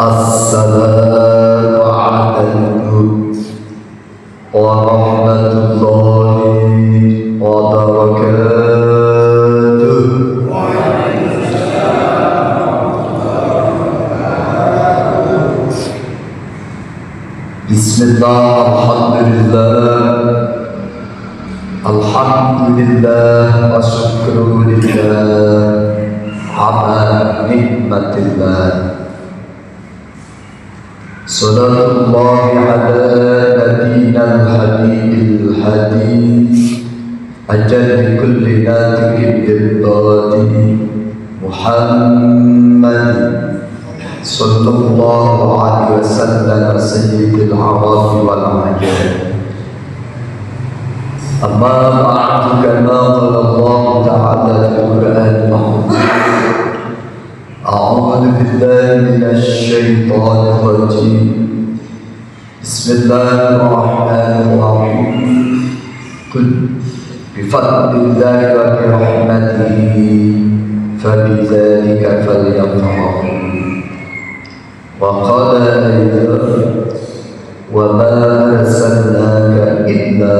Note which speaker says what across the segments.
Speaker 1: Assalamualaikum warahmatullahi wabarakatuh. Bismillah, alhamdulillah wa syukrulillah ala nikmatillah. Sallallahu ala nabiyina al-habibul hadith ajal kulli natiqin bil-badi Muhammad sallallahu alaihi wasallam sayyidil arabi wal ajam. Amma ba'du, kama qala Allah ta'ala fil Qur'anil Majid. أعوذ بالله من الشيطان الرجيم. بسم الله الرحمن الرحيم. قل بفضل الله وبرحمته فبذلك فليفرحوا. وقال أيضا وما أرسلناك إلا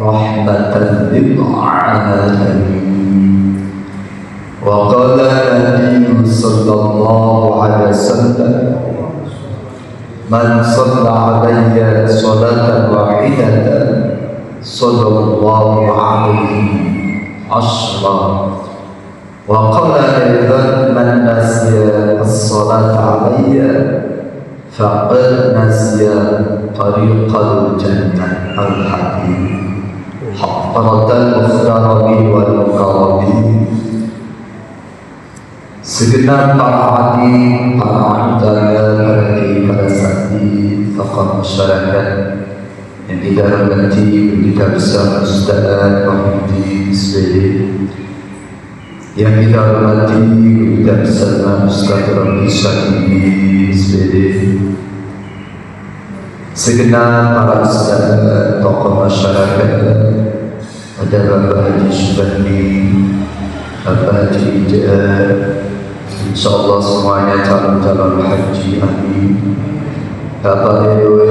Speaker 1: رحمة للعالمين. وقال النبي صلى الله عليه وسلم من صلى علي صلاة واحدة صلى الله عليه عشرا. وقال أيضا من نسي الصلاة علي فقد نسي طريق الجنة. الحديث حضرة المختارين والمقربين. Segenap para hadir, para anggota, para saksi, tokoh masyarakat yang dirahmati Pendeta Besar Ustaz Muhammad SPD, yang dirahmati Pendeta Besar Ustaz Ramli Syakiri SPD, segenap para ustaz, tokoh masyarakat, ada Bapak Haji Syubani, Bapak Haji Ijaz, InsyaAllah semuanya calon-calon haji, amin. Bapak RW,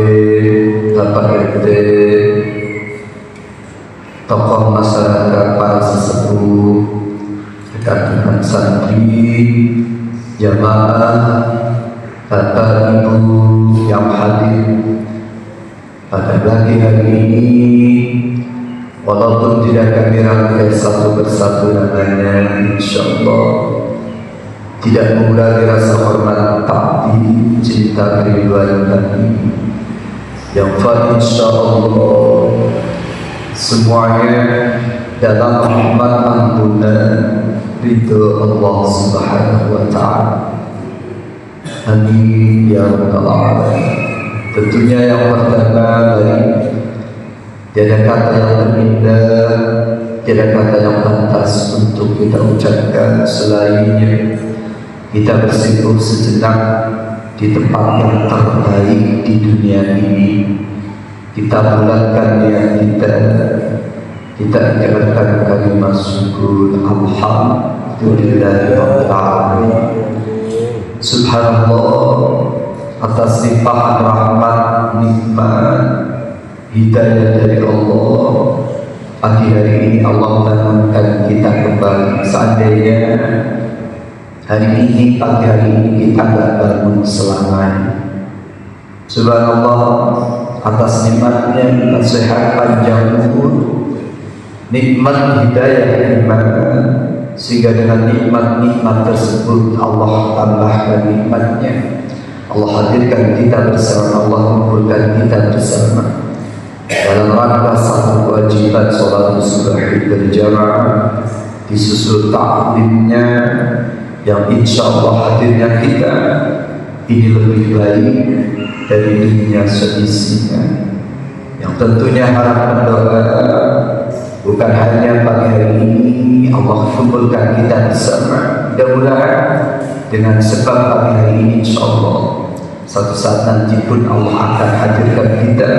Speaker 1: Bapak RT, tokoh masyarakat, para sesepuh, rekan-rekan santri, jamaah, Bapak Ibu yang hadir pada pagi hari ini, walaupun tidak kami rangkai satu persatu namanya, InsyaAllah tidak mengurangi rasa hormat, takdir, cinta, kerinduan kami yang fadil, insyaallah semuanya dalam rahmat ampunan ridho Allah Subhanahu wa ta'ala. Amin ya rabbal alamin. Tentunya yang pertama, tiada kata yang terindah, tiada kata yang pantas untuk kita ucapkan selainnya kita bersimpuh sejenak di tempat yang terbaik di dunia ini. Kita bulatkan niat kita ikrarkan kalimat syukur alhamdulillahirabbil alamin. Subhanallah, atas limpahan rahmat, nikmat, hidayah dari Allah, pagi hari ini Allah bangunkan kita kembali. Seandainya hari ini, pagi hari ini kita tidak bangun selamanya. Subhanallah, atas nikmatnya kita sehat panjang umur, nikmat hidayah iman, sehingga dengan nikmat-nikmat tersebut Allah tambahkan nikmatnya. Allah hadirkan kita bersama, Allah kumpulkan kita bersama dalam rangka satu kewajiban sholat subuh berjamaah, disusul taklimnya yang insya Allah hadirnya kita ini lebih baik dari dunia seisinya. Yang tentunya harapan doa bukan hanya pagi hari ini Allah kumpulkan kita bersama, mudah-mudahan dengan sebab pagi hari ini insya Allah satu saat nanti pun Allah akan hadirkan kita,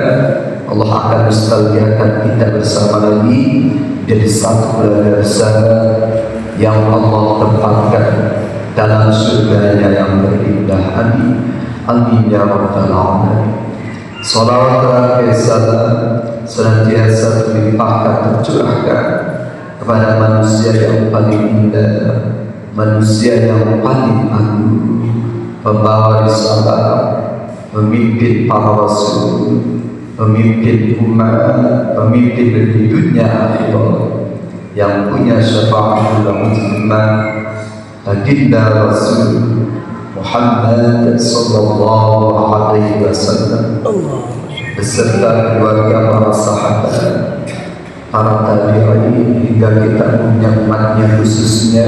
Speaker 1: Allah akan nostalgiakan kita bersama lagi jadi satu keluarga besar yang Allah tempatkan dalam surganya yang terindah. Amin. Amin ya rabbal alamin. Salawat dan salam senantiasa dilimpahkan tercurahkan kepada manusia yang paling indah, manusia yang paling agung, pembawa risalah, pemimpin para rasul, pemimpin umat, pemimpin di dunia akhirat, yang punya syafaatul uzma, baginda Rasul Muhammad sallallahu alaihi wasallam beserta keluarga, para sahabat, para tabi'in, hingga kita punya umatnya, khususnya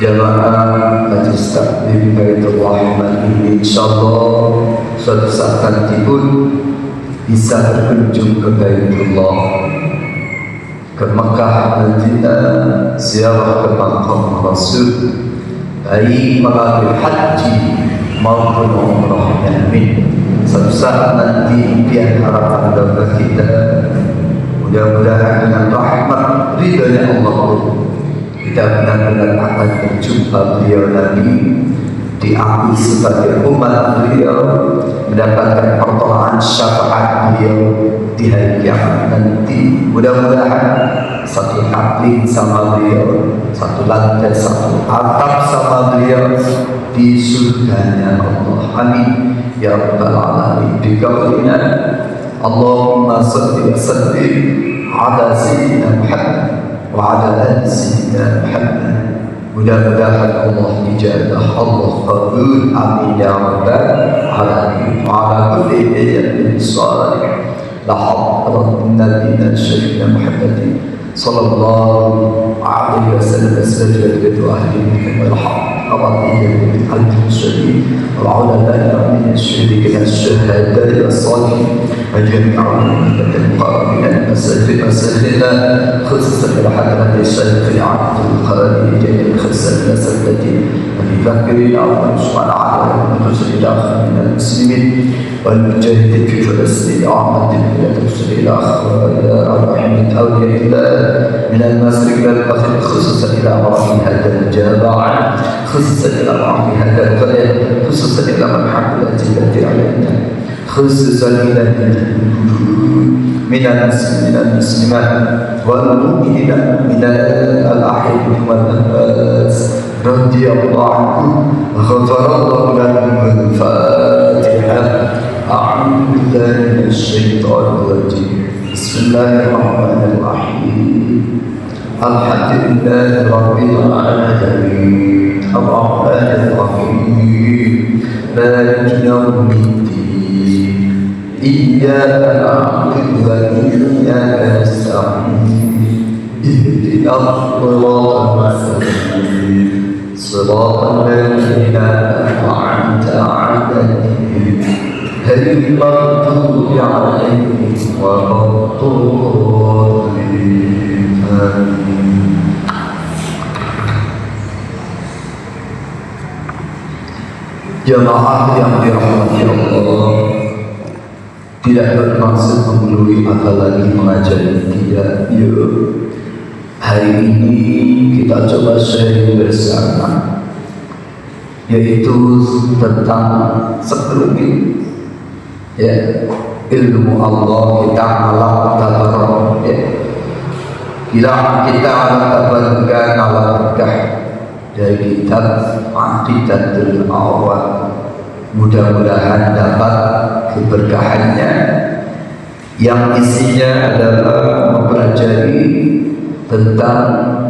Speaker 1: jamaah Majlis Taklim Baitur Rahman ini. Insyaallah suatu saat nanti pun bisa berkunjung ke Baitullah, ke Mekah, Madinah, ziarah ke makam Rasul, baik melalui haji maupun umrah. Amin. Suatu saat nanti impian harapan doa kita, mudah-mudahan dengan rahmat ridhonya Allah kita benar-benar akan berjumpa beliau lagi, diakui sebagai umat beliau, mendapatkan pertolongan syafaat beliau di hari kiamat nanti. Mudah-mudahan satu taklim sama beliau, satu lantai, satu atap sama beliau di surganya Allah. Amin ya rabbal alamin. Biqaulina Allahumma salli wa sallim ala sayyidina Muhammad wa ala ali sayyidina Muhammad. Mudah-mudahan Allah ijabah, Allah qabul. Amin ya rabbal alamin. Wa ala kulli niyatin salih la hadratina bina sayyidina Muhammadin sallallahu alaihi wasallam. Sajadatu ahli wal haq قضية بالقلب السليم والعلماء من الشرك الشهادة والصالحين وجميع المؤمنين المقربين المسافرين خصوصا بحضرة الشيخ عبد الخالق خصوصا التي أبي بكر وعثمان على الرسل الآخر من المسلمين والمجاهدين في فلسطين وعامة البلاد الرسل الآخر إلى رحمة أولياء الله من المشرق إلى المغرب خصوصا إلى رحمة هذا الجامع، خصوصا إلى رحمة هذا القرية، خصوصا إلى مرحلة التي علينا، خصوصا إلى من المسلمات والمؤمنين من الأحياء والأموات رضي الله عنهم وغفر الله لهم. الفاتحة. أعوذ بالله من الشيطان الرجيم. بسم الله الرحمن الرحيم. الحمد لله رب العالمين الرحمن الرحيم مالك يوم الدين إياك نعبد وإياك نستعين اهدنا الصراط المستقيم صراط الذين أنعمت عليهم غير المغضوب عليهم ولا الضالين. Jamaah yang dirahmati Allah, tidak bermaksud menggurui apalagi mengajari, tidak. Yuk, hari ini kita coba sharing bersama, yaitu tentang sekelumit ya, ilmu Allah kita alam tabarok ya. Kita alam tabarokkan alam berkah dari kitab Aqidatul Awwal. Mudah-mudahan dapat keberkahannya yang isinya adalah mempelajari tentang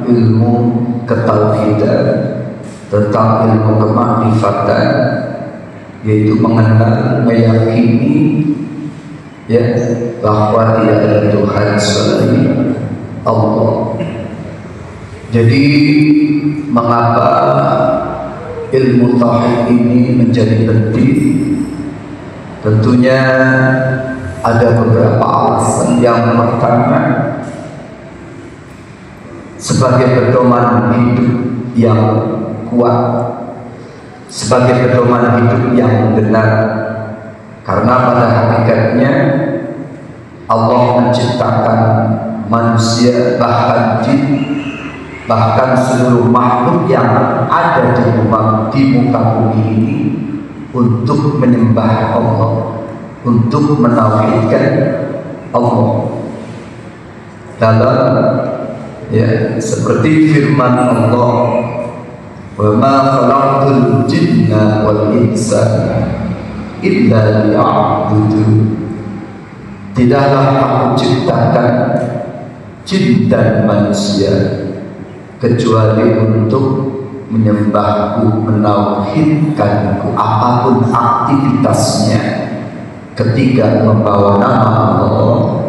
Speaker 1: ilmu ketauhidan, tentang ilmu kemakrifatan, yaitu mengenal, meyakini ya bahwa tidak ada Tuhan selain Allah. Jadi mengapa ilmu tauhid ini menjadi penting? Tentunya ada beberapa alasan. Yang pertama, sebagai pedoman hidup yang kuat, sebagai pedoman hidup yang benar. Karena pada hakikatnya Allah menciptakan manusia, bahkan jin, bahkan seluruh makhluk yang ada di muka bumi ini untuk menyembah Allah, untuk menauhidkan Allah. Dalam seperti firman Allah, wa ma khalaqtul jinna wal insa illa liya'budun. Tidaklah aku ciptakan jin dan manusia kecuali untuk menyembahku, menauhidkanku. Apapun aktivitasnya ketika membawa nama Allah,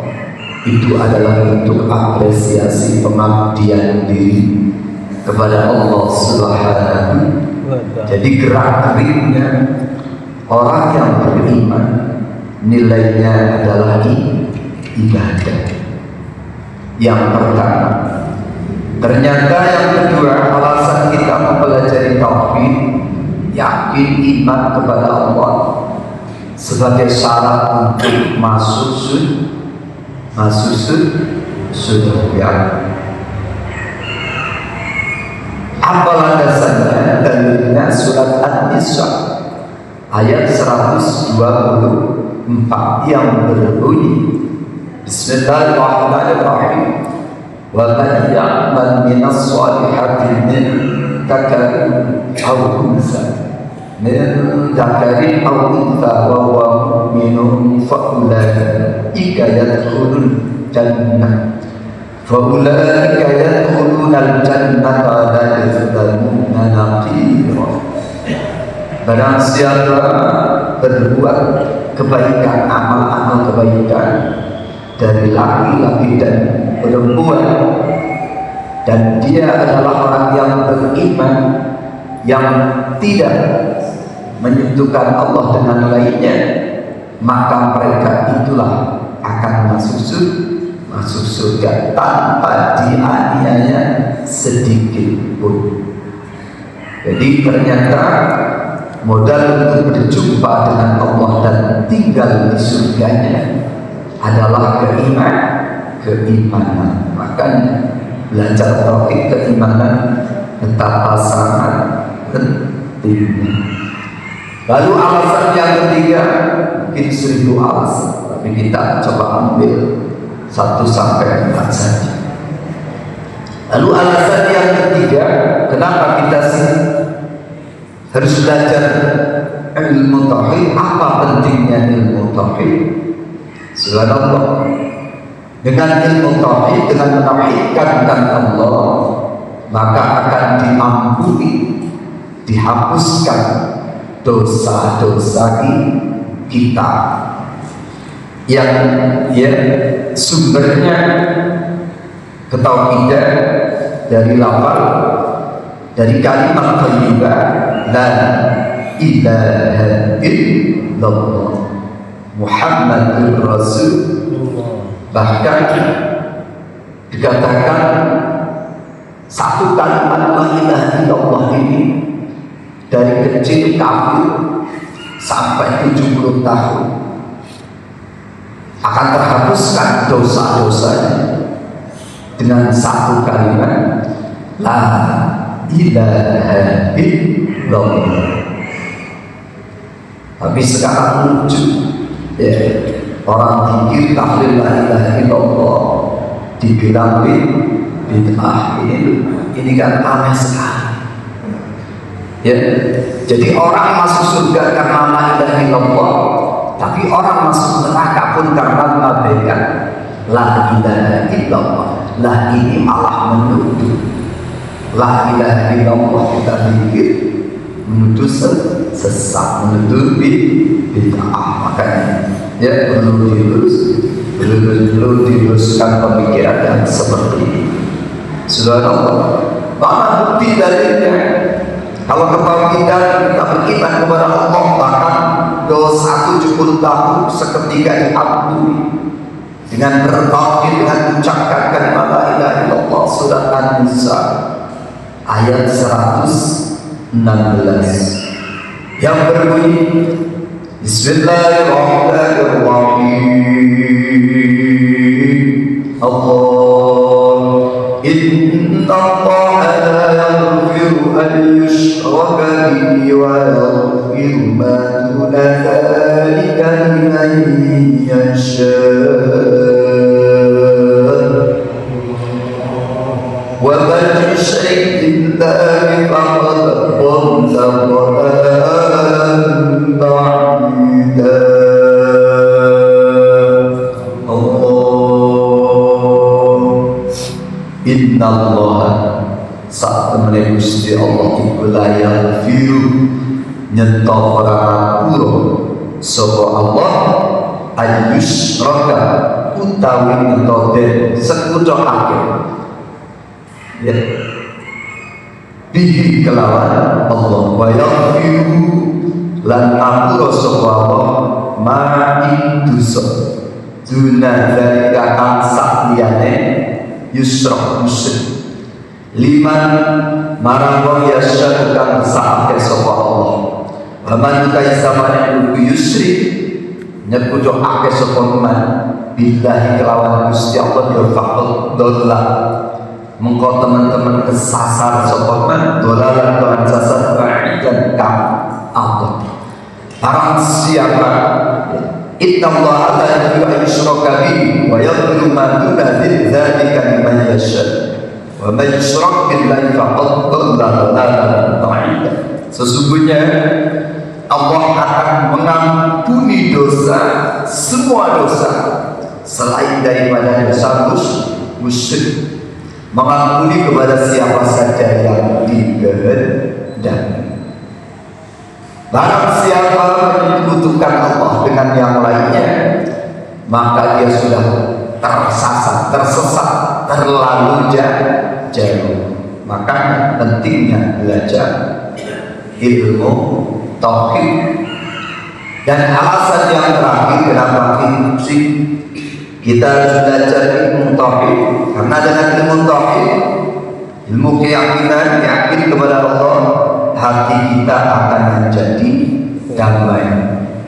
Speaker 1: itu adalah bentuk apresiasi pengabdian diri kepada Allah Subhanahu. Jadi gerak-geriknya orang yang beriman nilainya adalah ibadah. Yang pertama. Ternyata yang kedua, alasan kita mempelajari tauhid, yakin iman kepada Allah sebagai syarat untuk masuk surga. Apa landasannya? Dalilnya surat An-Nisa ayat 124 yang berbunyi, Bismillahirrahmanirrahim. Wa man ya'mal minas solihati min dzakarin aw unsa wa huwa mu'minun fa ulaika yadkhulul jannah la yuzlamuna naqira. Barang siapa berbuat kebaikan, amal-amal kebaikan dari laki-laki dan perempuan, dan dia adalah orang yang beriman, yang tidak menyentuhkan Allah dengan lainnya, maka mereka itulah akan masuk surga tanpa dianiaya sedikit pun. Jadi ternyata modal untuk berjumpa dengan Allah dan tinggal di surganya adalah keimanan. Makanya belajar tauhid keimanan betapa sangat pentingnya. Lalu alasan yang ketiga, mungkin 1000 alasan, tapi kita coba ambil 1 sampai 4 saja. Lalu alasan yang ketiga, kenapa kita harus belajar ilmu tauhid? Apa pentingnya ilmu tauhid? Subhanallah. Dengan ilmu tauhid, dengan menauhidkan Allah, maka akan diampuni, dihapuskan dosa-dosa kita yang sumbernya ketauhidan dari lafal, dari kalimat thayyibah la ilaha illallah Muhammadur Rasulullah. Bahkan dikatakan satu kalimat la ilaha illallah ini dari kecil kafir sampai 70 tahun akan terhapuskan dosa-dosanya dengan satu kalimat la ilaha illallah. Tapi sekarang lucu, orang pikir tahlil la ilaha illallah dibilang bid'ah. Ini kan aneh sekali. Jadi orang masuk surga karena la ilaha illallah, tapi orang masuk neraka pun karena mengabaikan la ilaha illallah. Lah ini malah menuduh la ilaha illallah kita pikir menuduh sesat, menuduh bid'ah. Makanya perlu diluruskan pemikiran yang seperti ini. Subhanallah. Mana bukti dalilnya? Kalau kita beriman kepada Allah, bahkan dosa 70 tahun seketika diampuni dengan bertauhid, dengan mengucapkan kalimat la ilaha illallah. Surat An-Nisa ayat 116 yang berbunyi, Bismillahirrahmanirrahim. Allah inna Allah أن يشرك به ويغفر ما دون ذلك لمن يشاء ومن يشرك بالله فقد ضل ضلالا بعيدا. Innallaha sak temene Gusti Allah iku layak firu nyentuh ora ngapura sapa Allah ayyusraka utawi ngetode sekucokake ya bihi kelawan Allah wa yaghfiru lan ngapura sapa Allah ma dosa duna zalika kang sakliyane yusra yusri liman marang wong yasya kang saake sapa Allah waman utai samane kudu yusri nyekudo ake sapa man billahi kelawan Gusti Allah ya faqad dolla mengko teman-teman kesasar sapa man dolalan kelan sasar ba'idan kam Allah barang siapa innallaha la yaghfiru an yushraka bihi wa yaghfiru ma duna dzalika liman yasha wa man yushrik billahi faqad dhalla dhalalan ba'ida. Sesungguhnya Allah akan mengampuni dosa semua dosa selain daripada dosa musyrik, mengampuni kepada siapa saja yang dikehendaki. Barang siapa menyekutukan Allah dengan yang lainnya, maka dia sudah tersesat, terlalu jauh. Maka pentingnya belajar ilmu tauhid. Dan alasan yang terakhir kenapa kita harus belajar ilmu tauhid, karena dengan ilmu tauhid, ilmu keyakinan, yakin kepada Allah, hati kita akan menjadi damai,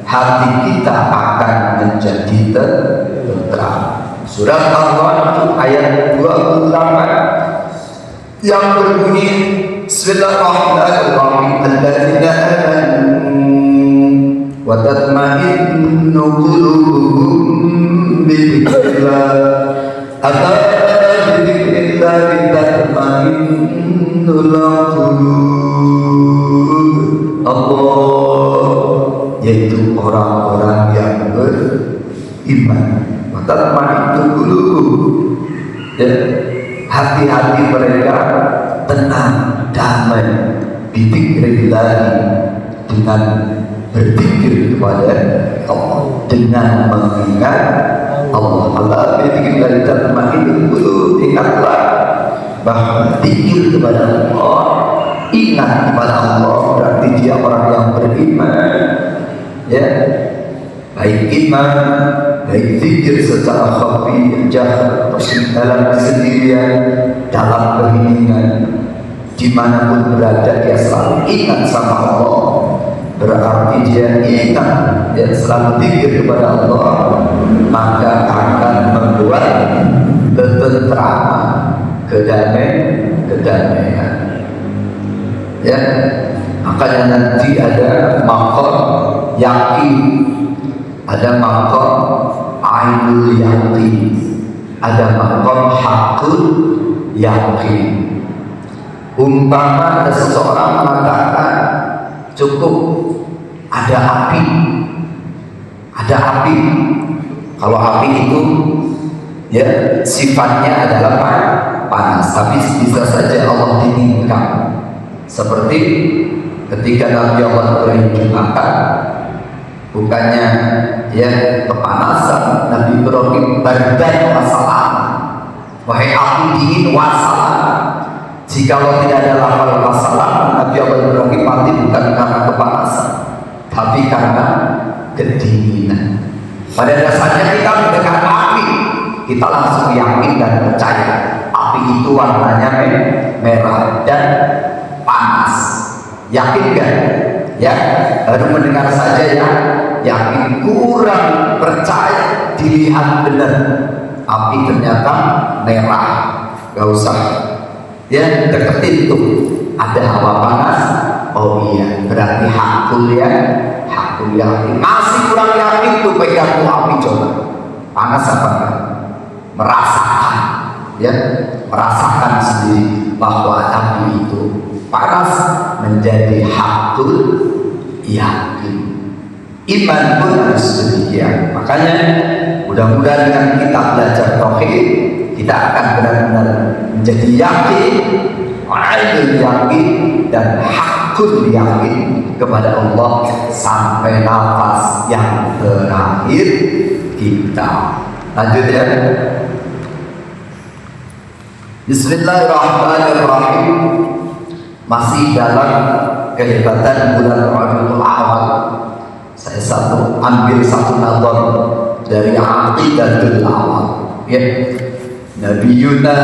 Speaker 1: hati kita akan menjadi tentram. Surat Al-A'raf ayat 28 yang berbunyi Bismillahirrahmanirrahim alladzina amanu wa tatma'innu qulubuhum bi dzikrillah ala bi dzikrillah tatma'innul qulub. Allah yaitu orang-orang yang beriman. Tatma'innul qulub, ya, hati-hati mereka tenang, damai, bidzikrillah, dengan berzikir kepada Allah, dengan mengingat Allah. Allah bidzikrillah tatma'innul qulub. Ingatlah bahwa zikir kepada Allah, ingat kepada Allah berarti dia orang yang beriman, ya, baik iman, baik zikir secara khafi, jahar, dalam kesendirian, dalam keheningan, dimanapun berada dia selalu ingat sama Allah. Berarti dia ingat, dia selalu zikir kepada Allah, maka akan membuat ketentraman, kedamaian. Ya, makanya nanti ada maqam yakin, ada maqam ainul yaqin, ada maqam haqqul yaqin. Umpama ada seseorang mengatakan cukup ada api, kalau api itu ya sifatnya adalah panas, tapi bisa saja Allah dinginkan, seperti ketika Nabi Allah Ibrahim dimakan, bukannya ya kepanasan, Nabi Ibrahim bardan wasalam, wahai api dingin wasalam. Jikalau tidak ada lafal wasalam, Nabi Allah Ibrahim mati bukan karena kepanasan, tapi karena kedinginan. Pada dasarnya kita mendengar api, kita langsung yakin dan percaya api itu warnanya merah dan panas. Yakin kan? Ya, baru mendengar saja ya yakin, kurang percaya, dilihat benar api ternyata merah, gak usah ya deketin tuh, ada hawa panas. Oh iya, berarti hakul yakin. Masih kurang yakin tuh pegang tuh api, coba panas apa enggak? Merasakan, ya, merasakan sendiri bahwa api itu panas, menjadi hakul yakin. Iman pun harus demikian. Makanya mudah-mudahan dengan kita belajar tauhid, kita akan benar-benar menjadi yakin, ainul yakin dan hakul yakin kepada Allah sampai nafas yang terakhir kita. Lanjut ya. Bismillahirrahmanirrahim. Masih dalam kehebatan bulan Rabiul Awal, saya ambil satu nazar dari Aqidatul Awal, ya. Nabiyuna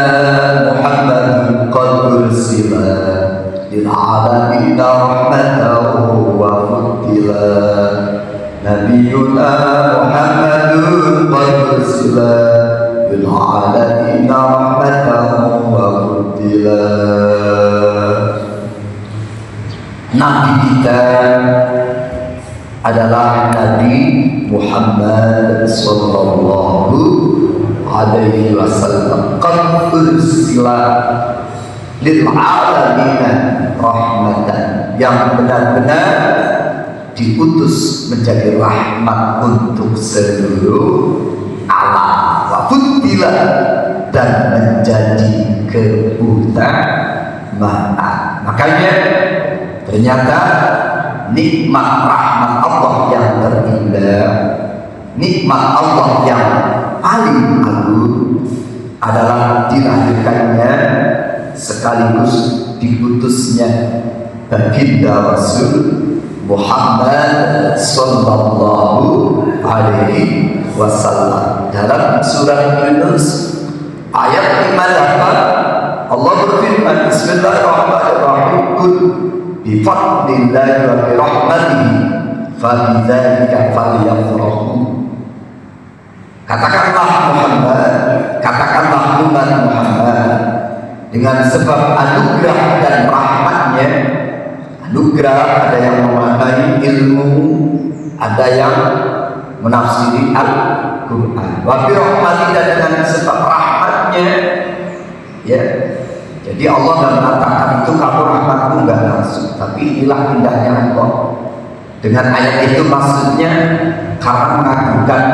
Speaker 1: Muhammadun qad ursila lil alamin rahmatan wa fadila. Nabiyuna Muhammadun qad ursila lil alamin rahmatan wa fadila. Nabi kita adalah Nabi Muhammad sallallahu alaihi wasallam. Qad ursila lil alamin rahmatan, yang benar-benar diutus menjadi rahmat untuk seluruh alam. Wa fudila, dan menjadi keutamaan. Makanya ternyata nikmat rahmat Allah yang terindah, nikmat Allah yang paling agung adalah dilahirkannya sekaligus diutusnya baginda Rasul Muhammad sallallahu alaihi wasallam. Dalam surah Yunus ayat 58 Allah berfirman, Bismillahirrahmanirrahim, Qul bifadlillahi wa birahmatihi fabidzalika falyafrahu. Katakanlah umat Muhammad, dengan sebab anugerah dan rahmatnya. Anugerah ada yang memaknai ilmu, ada yang menafsiri Al-Quran. Wa birahmatihi, dan dengan sebab rahmatnya, ya. Jadi Allah tidak mengatakan itu kamu rahmatku enggak langsung, tapi inilah indahnya Allah. Dengan ayat itu maksudnya karena mengagungkan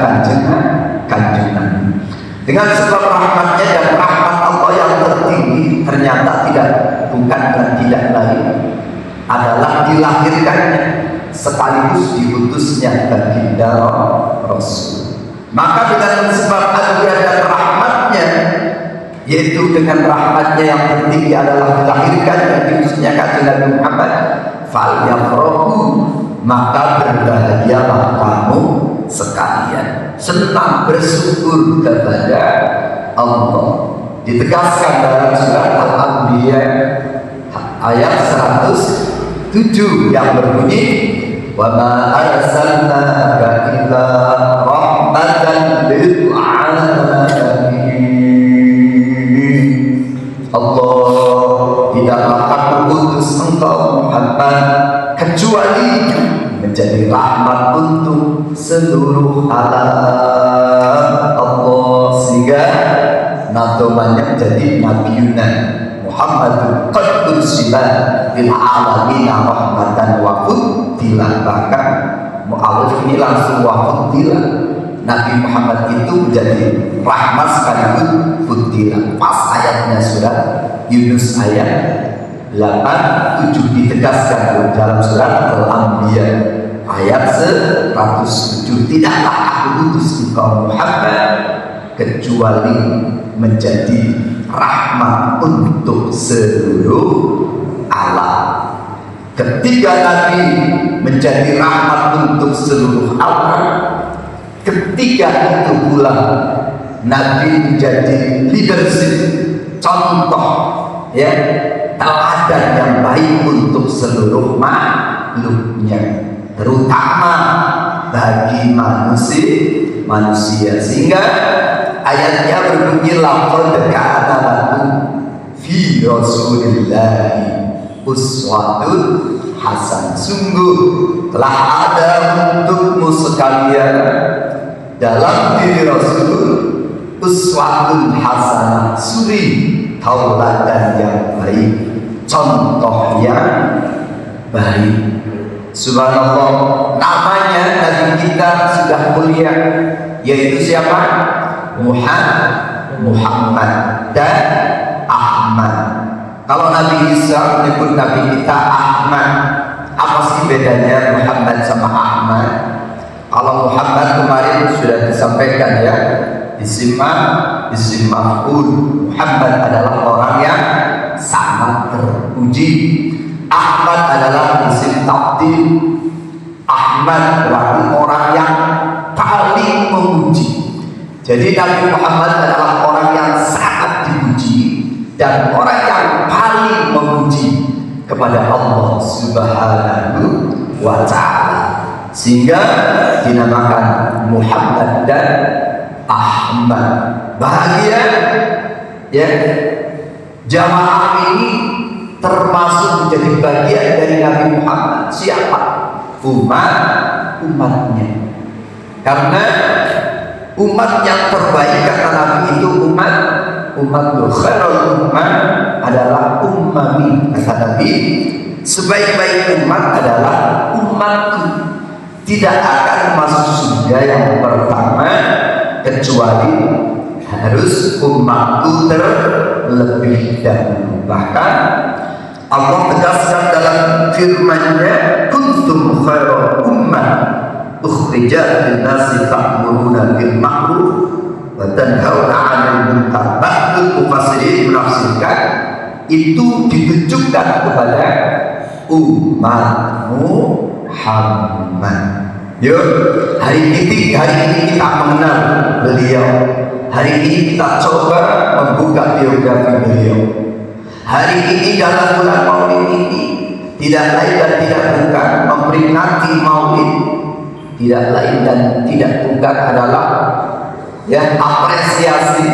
Speaker 1: kanjungan. Dengan sebab rahmatnya dan rahmat Allah yang tertinggi, ternyata bukan dan tidak lain adalah dilahirkannya sekaligus diutusnya baginda Rasul. Maka dengan sebab anugerah dan rahmatnya, yaitu dengan rahmatnya yang tertinggi adalah dilahirkan dan diutusnya kanjeng Nabi Muhammad, falyafrahu, maka berbahagialah kamu sekalian, senang bersyukur kepada Allah. Ditegaskan dalam surat Al-Anbiya ayat 107 yang berbunyi, wa ma arsalnaka illa rahmatan lil alamin. Allah tidaklah akan mengutus engkau Muhammad kecuali menjadi rahmat untuk seluruh alam Allah. Sehingga nadomanya menjadi Nabiyuna Muhammadun qad ursila lil alamin rahmatan wa fudila. Bahkan mu'alif ini langsung wa fudila, Nabi Muhammad itu menjadi rahmat sekaligus fudila. Pas ayatnya surat Yunus ayat 8-7 ditegaskan dalam surat Al-Anbiya ayat 107, tidaklah aku utus engkau Muhammad kecuali menjadi rahmat untuk seluruh alam. Ketika Nabi menjadi rahmat untuk seluruh alam, ketika itu pula Nabi menjadi leadership, contoh, ya, teladan yang baik untuk seluruh makhluknya, terutama bagi manusia. Sehingga ayatnya berbunyi, laqad kana lakum fi rasulillahi uswatun hasan. Sungguh telah ada untukmu sekalian dalam diri Rasul uswatun hasanah, suri tauladan yang baik, contoh yang baik. Subhanallah, namanya Nabi kita sudah mulia, yaitu siapa? Muhammad dan Ahmad. Kalau Nabi Isa menyebut Nabi kita Ahmad, apa sih bedanya Muhammad sama Ahmad? Kalau Muhammad kemarin sudah disampaikan ya, isim maf'ul. Muhammad adalah orang yang sangat terpuji. Ahmad adalah isim tafdil. Ahmad berarti orang yang paling memuji. Jadi Nabi Muhammad adalah orang yang sangat dipuji dan orang yang paling memuji kepada Allah Subhanahu wa ta'ala, sehingga dinamakan Muhammad dan Ahmad. Bahagia ya, jamaah ini termasuk menjadi bagian dari Nabi Muhammad. Siapa? Umatnya. Karena umat yang terbaik kata Nabi itu umat khairul umat adalah ummami. Kata Nabi, sebaik-baik umat adalah umatku. Tidak akan masuk surga yang pertama kecuali harus umatku terlebih dahulu. Bahkan Allah tegaskan dalam firman-Nya, kuntum khairal ummah ukhrijat lin-nasi ta'muruna bil ma'ruf wa tanhauna 'anil munkar. Ba'dul mufassirin menafsirkan itu ditujukan kepada umat Muhammad. Yuk, hari ini kita mengenal beliau. Hari ini kita coba membuka biografi beliau. Hari ini dalam bulan Maulid ini tidak lain dan tidak bukan memperingati Maulid, tidak lain dan tidak bukan adalah ya apresiasi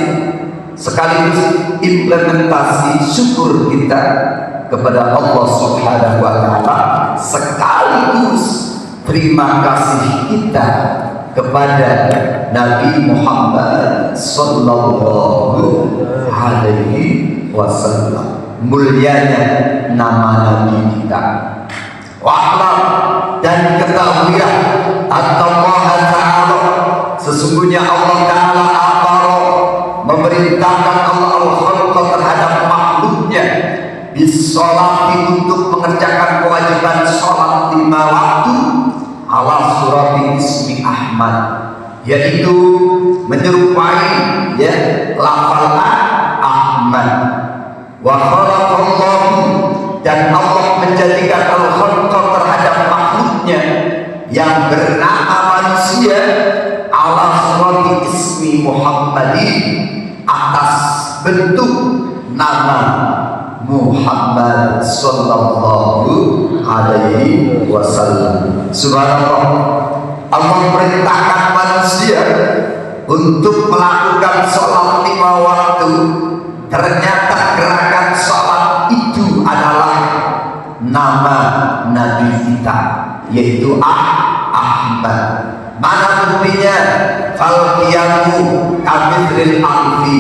Speaker 1: sekaligus implementasi syukur kita kepada Allah Subhanahu wa ta'ala, sekaligus terima kasih kita kepada Nabi Muhammad sallallahu alaihi wasallam. Mulianya nama Nabi kita. Wa'lam, dan ketahuilah Allah Ta'ala, sesungguhnya Allah Ta'ala memerintahkan Allah al-khalqa terhadap makhluknya bisolati, untuk mengerjakan kewajiban sholat 5 waktu ala surati ismi Ahmad, yaitu menyerupai ya lafal Ahmad. Wa khalaqallahu, dan Allah menjadikan al-khalqa terhadap makhluknya yang bernama manusia ala surati ismi Muhammadin, atas bentuk nama Muhammad sallallahu alaihi wasallam. Subhanallah, Allah perintahkan manusia untuk melakukan sholat 5 waktu. Ternyata gerakan sholat itu adalah nama Nabi kita, yaitu Ahmad. Mana buktinya? Fal qiyamu kamitsril alfi.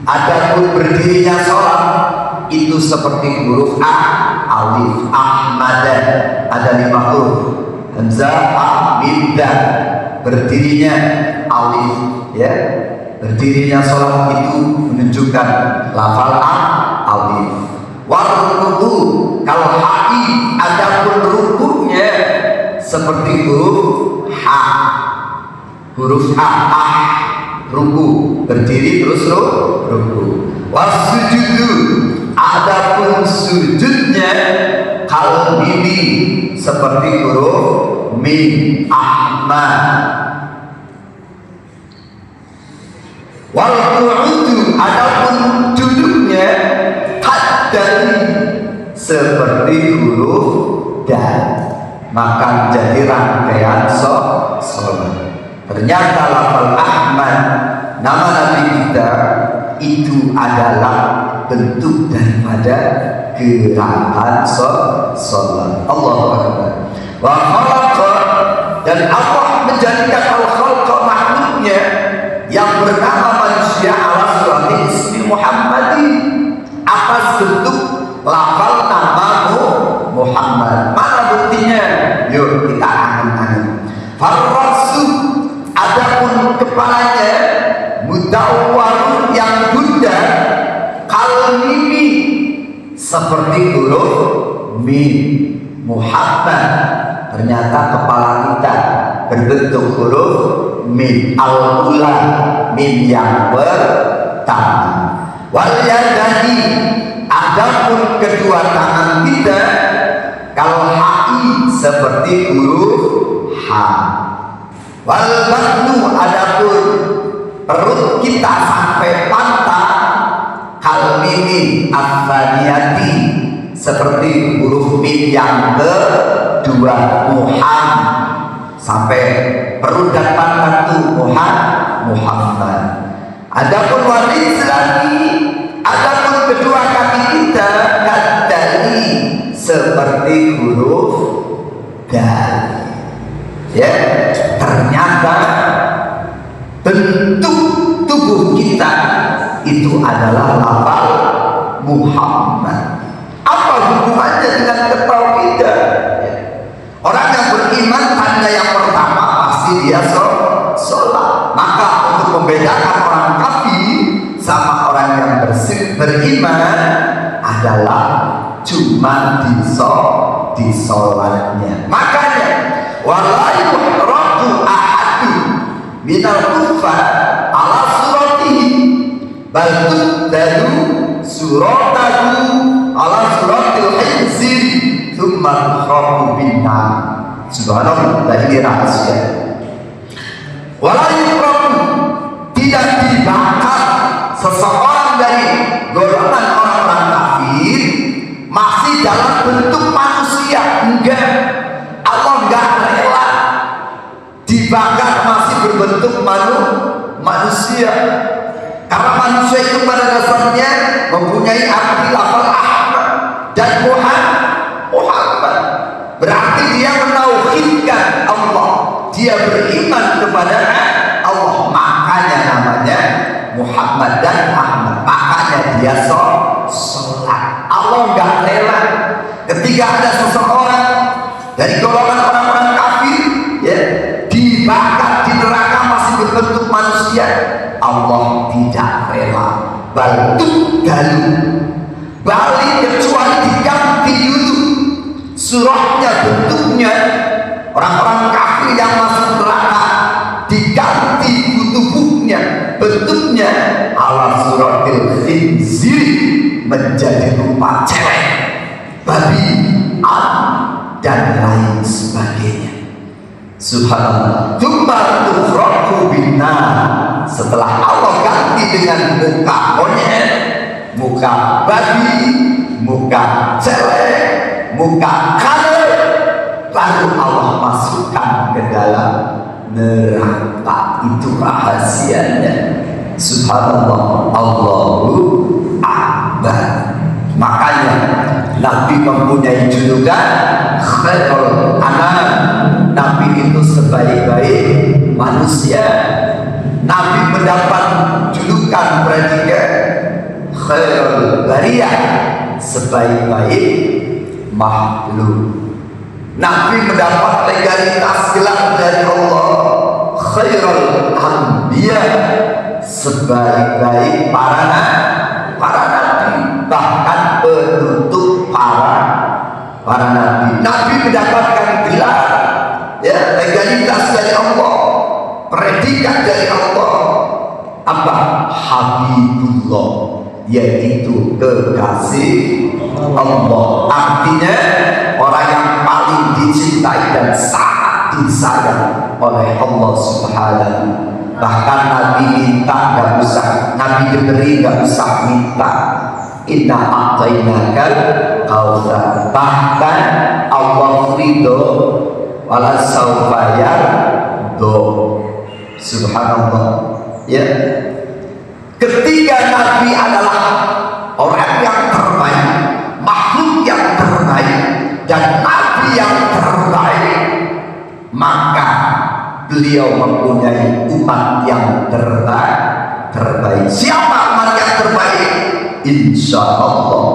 Speaker 1: Adapun berdirinya sholat itu seperti huruf alif. Ahmad ada 5 huruf, hamzah, mim, dal. Berdirinya alif ya. Berdirinya sholat itu menunjukkan lafal alif. Warukuhu kalau hai, adapun rukunya seperti huruf ha. Huruf ha, ruku, berdiri terus ruku. Wasujudu, adapun sujudnya kal mimi seperti huruf mim. Ahmad. Wal qu'udu, adapun duduknya qaddari seperti huruf dal, maka jadi rangkaian sholat. Ternyata lafal Ahmad, nama Nabi kita, itu adalah bentuk daripada gerakan sholat. Allahu Akbar. Wa khalaqa, dan Allah menjadikan al-khalqa makhluknya yang bernama manusia ala surati ismi Muhammadi, atas bentuk lafal namamu Muhammad. Mana buktinya? Yuk kita angan-angan. Farrasu, adapun kepalanya mudawwarun yang bunda kalmimi, seperti huruf mim. Muhammad, ternyata kepala kita berbentuk huruf mim, al-ula, mim yang pertama. Wal yadani, adapun kedua tangan kita kalau hai seperti huruf H. Wal batnu, adapun perut kita sampai pantat kal mimi atsaniyati, seperti huruf mim yang kedua Muhammad, sampai perut dan pantat itu Muhammad. Adapun warizlani, adapun kedua kaki kita kadali, seperti huruf dal. Ya, ternyata bentuk tubuh kita itu adalah lafal Muhammad. Apa hubungannya dengan ketauhidan? Orang yang beriman, tanda yang pertama pasti dia sholat. Maka untuk membedakan orang kafir sama orang yang beriman adalah cuma di sholatnya. Makanya wala yuhradu ahadu minal kufar ala suratihi bal tuddalu suratahu ala suratil hizir thumma tukhrabu binna. Subhanallah, ini rahasia. Wala yuhradu, tidak dibakar seseorang dari golongan orang-orang kafir masih dalam bentuk manusia. Enggak, Allah enggak rela dibakar masih berbentuk manusia, karena manusia itu pada dasarnya mempunyai arti lafal Ahmad dan Muhammad, berarti dia menauhidkan Allah, dia beriman kepada Allah, makanya namanya Muhammad dan Ahmad, makanya dia sholat. Allah enggak rela ketika ada seseorang dari golongan orang-orang kafir ya dibakar di neraka masih berbentuk manusia. Allah tidak rela. Baltuk galu, balik kecuali diganti dulu surahnya, bentuknya. Orang-orang kafir yang masuk neraka diganti tubuhnya, bentuknya ala suratil khinzir, menjadi rupa cewek, babi, dan lain sebagainya. Subhanallah. Tsumma tukhraku binnar, setelah Allah ganti dengan muka monyet, muka babi, muka cewek, muka kale, lalu Allah masukkan ke dalam neraka. Itu rahasianya. Subhanallah, Allahu Akbar. Makanya Nabi mempunyai julukan khairul anam. Nabi itu sebaik-baik manusia. Nabi mendapat julukan predikat khairul bariyah, sebaik-baik makhluk. Nabi mendapat legalitas gelar dari Allah khairul anbiya, sebaik-baik para nabi, bahkan penutup para nabi. Nabi mendapatkan gelar ya, legalitas dari Allah, predikat dari Allah, apa? Habibullah, yaitu kekasih Allah. Artinya orang yang paling dicintai dan sangat disayang oleh Allah Subhanahu. Bahkan Nabi minta gak usah, Nabi diberi gak usah minta. Inna a'tainakal kautsar, bahkan Allah ridho wala saufa yardo. Subhanallah ya. Ketiga Nabi adalah orang yang terbaik, makhluk beliau mempunyai umat yang terbaik. Siapa umat yang terbaik? Insya Allah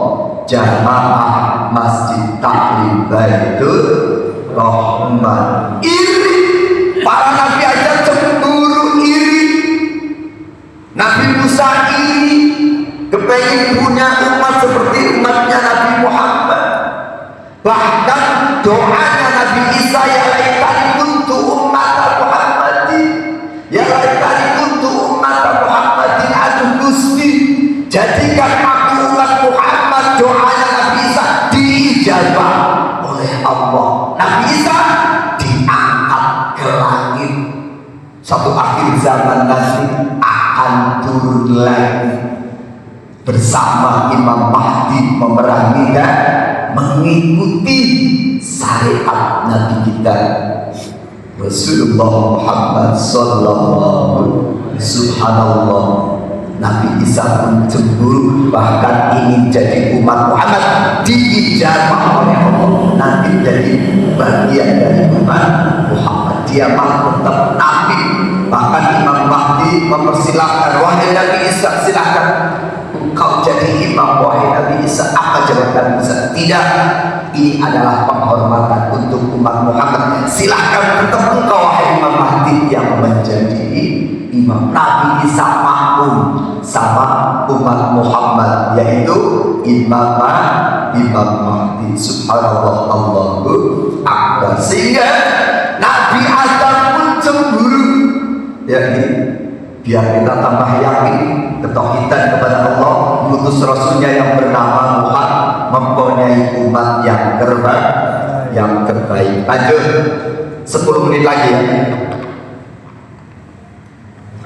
Speaker 1: jamaah Masjid Taklim Baitur Rahman. Iri, para nabi aja cemburu, iri. Nabi Musa iri, kepengen punya umat seperti umatnya Nabi Muhammad. Bahkan doanya Nabi Isa, ya laitani kuntu ummata Muhammadin, ya laitani kuntu ummata Muhammadin, aduh Gusti, jadikan aku umat Muhammad. Doanya Nabi Isa diijabah oleh Allah. Nabi Isa diangkat ke langit. Suatu akhir zaman nanti akan turun lagi bersama Imam Mahdi memerangi dan mengikuti syariat Nabi kita Rasulullah Muhammad sallallahu. Subhanallah, Nabi Isa pun cemburu, bahkan ingin jadi umat Muhammad, diijabah oleh Allah, nanti jadi bagian dari umat Muhammad. Dia malah tetap Nabi. Bahkan Imam Mahdi mempersilahkan, wahai Nabi Isa, silahkan engkau jadi imam. Wahai Nabi Isa, apa jawaban Isa? Tidak, ini adalah penghormatan untuk umat Muhammad. Silahkan tetap engkau wahai Imam Mahdi yang menjadi imam. Nabi Isa makmum sama umat Muhammad, yaitu Imam Mahdi. Subhanallah, Allahu Akbar. Sehingga Nabi Adam pun cemburu. Ya, ini biar kita tambah yakin ketauhidan kepada Allah, mengutus Rasulnya yang bernama Muhammad, mempunyai umat yang terbaik. Lanjut 10 menit lagi ya.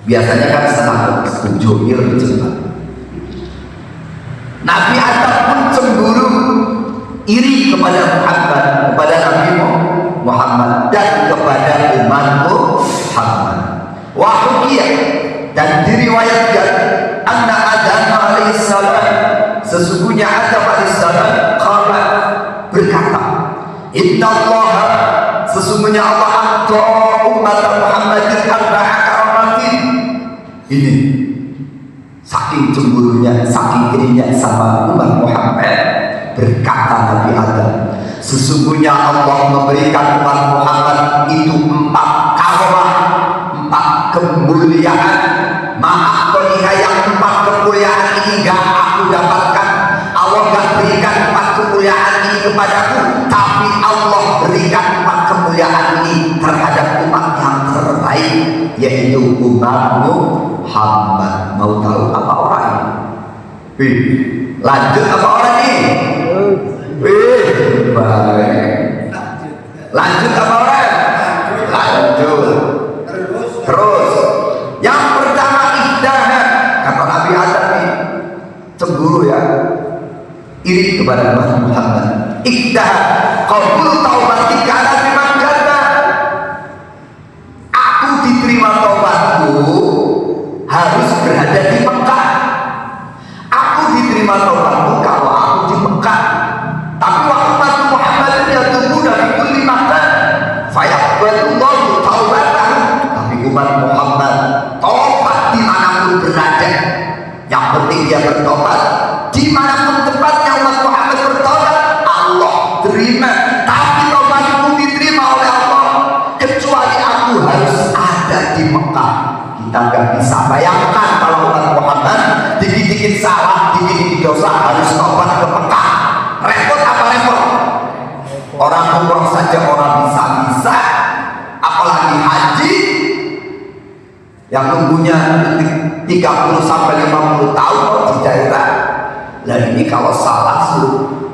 Speaker 1: Biasanya kan setengah 7 cepat. Nabi Adam pun cemburu, iri kepada Muhammad, kepada Nabi Muhammad dan kepada umat Muhammad. Wahukiyah, dan diriwayatkan anna Adam alaihissalam, sesungguhnya Adam alaihissalam qala, berkata, inna Allah, sesungguhnya Allah a'ta umat Muhammadin arba'a karamatin. Ini saking cemburunya, saking irinya sama umat Muhammad, berkata Nabi Adam, sesungguhnya Allah memberikan umat Muhammad itu 4 karamah, 4 kemuliaan. Maaf koliha, yang 4 kemuliaan ini gak aku dapatkan. Allah gak berikan 4 kemuliaan ini kepadaku, tapi Allah berikan 4 kemuliaan ini terhadap umat yang terbaik, yaitu umat Muhammad. Mau tahu apa orang ini? Lanjut apa orang ini? Baik. Lanjut apa orang? Lanjut. Terus yang pertama, ikhdah. Kata Nabi Adam ini cemburu ya, iri kepada Muhammad. Ikhdah qabul taubatika ala man jannah. Aku diterima taubatku harus berada di Mekah. Aku diterima taubatku kalau aku di Mekah. Tapi waktu Muhammad dia tunggu dari kulli makan, fayaqbalullahu taubatahu. Tapi umat Muhammad tobat dimanapun berada. Yang penting dia bertobat. Dimanapun tempatnya umat Muhammad bertobat, Allah terima. Tapi tobatku diterima oleh Allah, kecuali aku harus ada di Mekah. Kita nggak bisa bayangkan kalau umat Muhammad dikit-dikit salah, dikit-dikit dosa harus tobat ke Mekah. Repot apa repot? Orang umroh saja orang bisa, apalagi haji yang tunggunya 30 sampai 50 tahun di daerah. Nah ini kalau salah suruh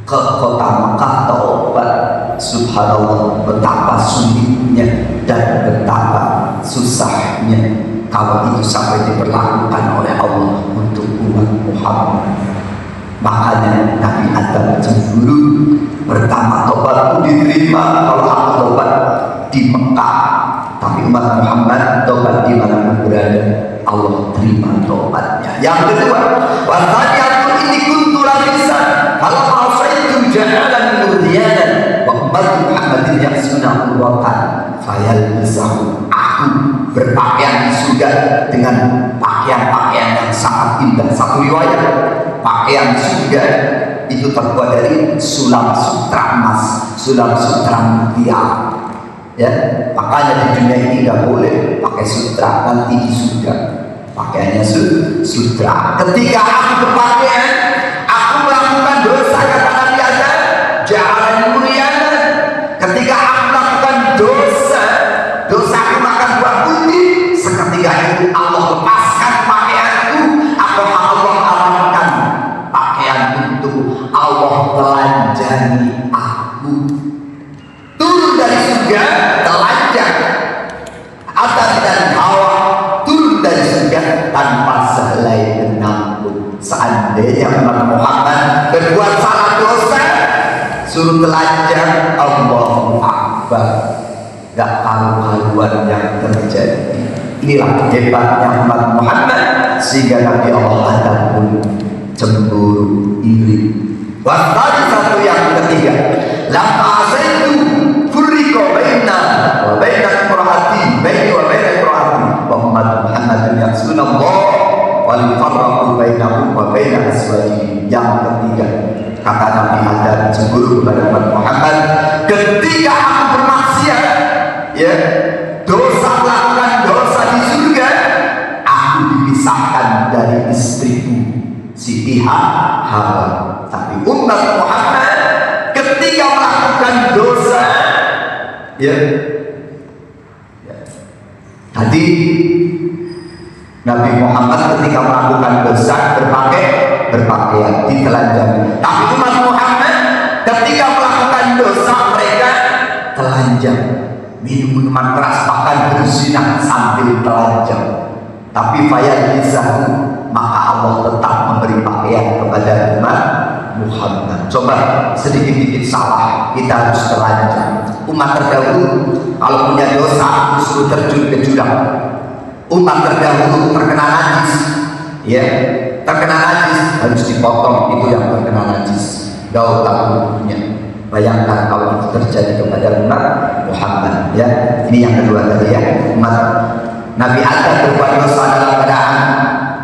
Speaker 1: ke kota Mekah taubat. Subhanallah, betapa sulitnya dan betapa susahnya kalau itu sampai diberlakukan oleh Allah untuk umat Muhammad. Makanya Nabi Adam cemburu. Pertama, tobatku diterima kalau aku tobat di Mekah, tapi umat Muhammad tobat di mana berada, Allah terima tobatnya. Yang kedua, wasani aku ini kuntu lapisan kalau mau saya itu jalan murdianan wa umat Muhammad alladzina yaksuna urwatan fayalbisahu. Aku berpakaian di surga dengan pakaian-pakaian yang sangat indah. Satu riwayat, pakaian surga itu terbuat dari sulam sutra emas, sulam sutra mutiara. Ya, makanya di dunia ini nggak boleh pakai sutra, nanti di surga pakaiannya sutra. Ketika aku berpakaian, aku melakukan dosa, kata Nabi Adam, jangan muliakan. Ketika aku melakukan dosa, dosaku makan buah putih. Seketika itu Allah lepaskan pakaianku, atau Allah haramkan pakaian itu. Allah telanjangi aku. Turun dari surga, telanjang. Adam dan Hawa turun dari surga tanpa sehelai benang pun. Seandainya umat Muhammad berbuat salah dosa, suruh telanjang, Allahu Akbar, gak karu-karuan yang terjadi. Inilah hebatnya umat Muhammad, sehingga Nabi Allah Adam pun cemburu, iri. Wasali satu yang ketiga, lama asaitu furriqa baina wa baina imraati baini wa baina imraati wa umat Muhammad yasunallah wal farraqu bainahum wa baina aswajihim. Yang ketiga, kata Nabi Adam cemburu kepada umat Muhammad, ketika aku bermaksiat, ya, dosa, melakukan dosa di surga, aku dipisahkan dari istriku Siti Hawa. Tapi umat Muhammad ketika melakukan dosa, ya, tadi Nabi Muhammad ketika melakukan dosa berpakaian ditelanjang. Tapi umat Muhammad ketika melakukan dosa, mereka telanjang, minum minuman keras, bahkan berzina sambil telanjang. Tapi fayalbisahu, maka Allah tetap memberi pakaian kepada umat Muhammad. Coba sedikit-sedikit salah, kita harus telanjang. Umat terdahulu kalau punya dosa disuruh terjun ke jurang. Umat terdahulu terkena najis, ya, terkena najis harus dipotong, itu yang terkena najis, gaul tubuhnya. Bayangkan kalau itu terjadi kepada umat Muhammad, ya. Ini yang kedua tadi, ya, umat Nabi Adam berbuat dosa dalam keadaan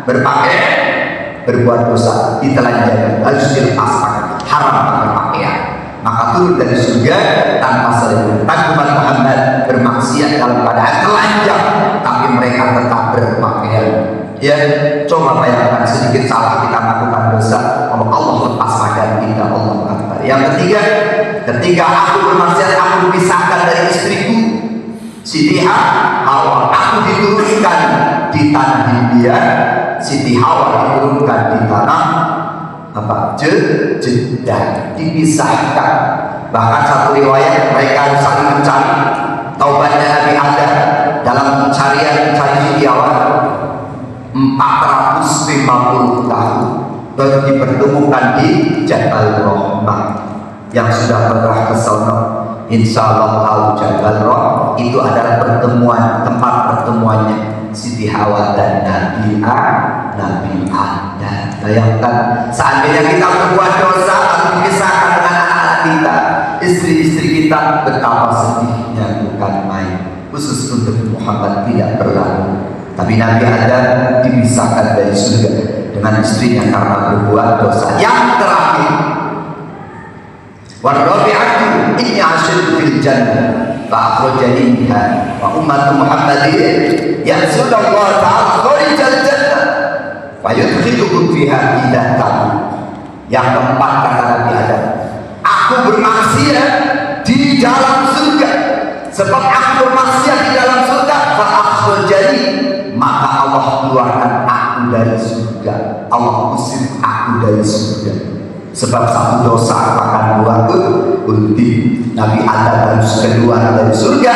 Speaker 1: berpakaian, berbuat dosa ditelanjangi, harus dilepas pakaian, haram pakai pakaian, maka turun dari surga tanpa selimut. Tapi umat Muhammad bermaksiat dalam keadaan telanjang, tapi mereka tetap berpakaian. Ya, coba bayangkan sedikit salah kita melakukan dosa, kalau Allah lepas pakaian kita, Allah Akbar. Yang ketiga, ketika aku bermaksiat, aku dipisahkan dari istriku Siti Hawa. Aku diturunkan di tanah India, Siti Hawa diturunkan di tanah apa? Jeddah, dipisahkan. Bahkan satu riwayat mereka saling mencari. Taubatnya Nabi Adam dalam pencarian mencari Siti Hawa 450 tahun baru dipertemukan di Jabal Rahmah. Yang sudah pernah ke sana, insya Allah tahu Jabal Rahmah itu adalah pertemuan, tempat pertemuannya Siti Hawa dan Nabi Adam. Bayangkan seandainya kita berbuat dosa lalu dipisahkan dengan anak-anak kita, istri-istri kita, betapa sedihnya bukan main. Khusus untuk Muhammad tidak berlaku. Tapi Nabi Adam dipisahkan dari surga dengan istrinya karena berbuat dosa. Yang terakhir, warabi'atu inni asyadu fil jannah fa'akhrajani minha wa ummatu Muhammadin ya'sudallahu ta'ala kharijal jannah fayudkhiluhum fiha idha ta'ala. Yang keempat, kata Nabi Adam, aku bermaksiat di dalam surga. Sebab aku bermaksiat di dalam surga, fa'akhrajani, maka Allah keluarkan aku dari surga. Allah usir aku dari surga. Sebab satu dosa akan keluarga ulti. Nabi Adam harus keluar dari surga,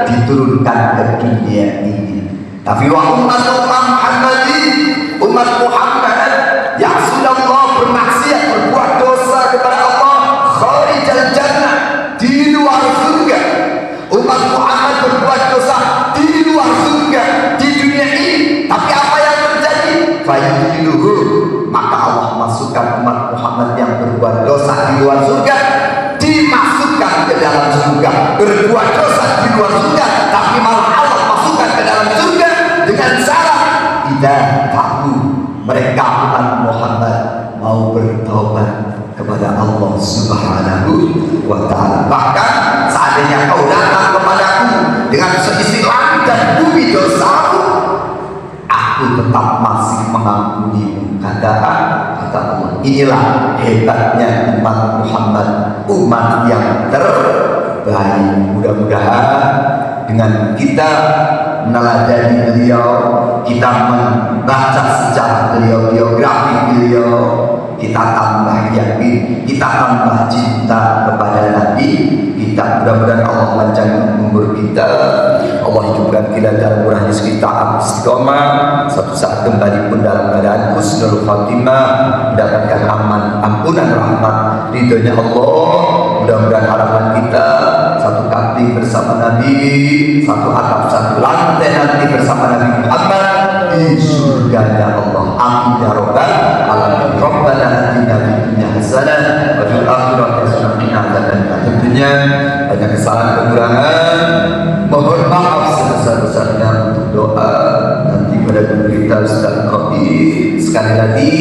Speaker 1: diturunkan ke dunia ini. Tapi wa umat Muhammadin, umat Muhammad yang sudah Allah bermaksiat, berbuat dosa kepada Allah, kharijal jannah, di luar surga. Umat Muhammad berbuat dosa di luar surga di dunia ini. Tapi apa yang terjadi? Fayudkhiluhu, maka Allah masukkan umat Muhammad yang berbuat dosa di luar surga, dimasukkan ke dalam surga. berbuat dosa di luar surga, tapi malah Allah masukkan ke dalam surga dengan syarat tidak tahu mereka umat Muhammad mau bertaubat kepada Allah Subhanahu wa Ta'ala. Bahkan seandainya kau datang kepadaku dengan seisi langit dan bumi dosamu, aku tetap masih mengampunimu, kata Allah. Inilah hebatnya umat Muhammad, umat yang terbaik. Mudah-mudahan dengan kita meneladani beliau, kita membaca sejarah beliau, biografi beliau, kita tambah yakin, kita tambah cinta kepada Nabi kita. Mudah-mudahan Allah panjangkan umur kita, Allah hidupkan kita dalam murah rezeki taat istiqomah, satu saat kembali pun dalam keadaan husnul khatimah, mendapatkan ampunan rahmat ridhonya Allah. Mudah-mudahan harapan kita satu kaki bersama Nabi, satu atap satu lantai nanti bersama Nabi Muhammad di surganya Allah. Amin ya rabbal alamin. Rabbana atina fid dunya hasanah wa fil akhirati hasanah wa qina adzabannar. Tentunya banyak kesalahan kekurangan, mohon maaf sebesar-besarnya untuk doa nanti pada guru kita Ustaz Qadir. Sekali lagi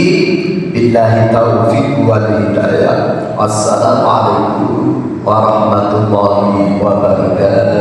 Speaker 1: billahi taufiq wal hidayah. Wassalamualaikum warahmatullahi wabarakatuh.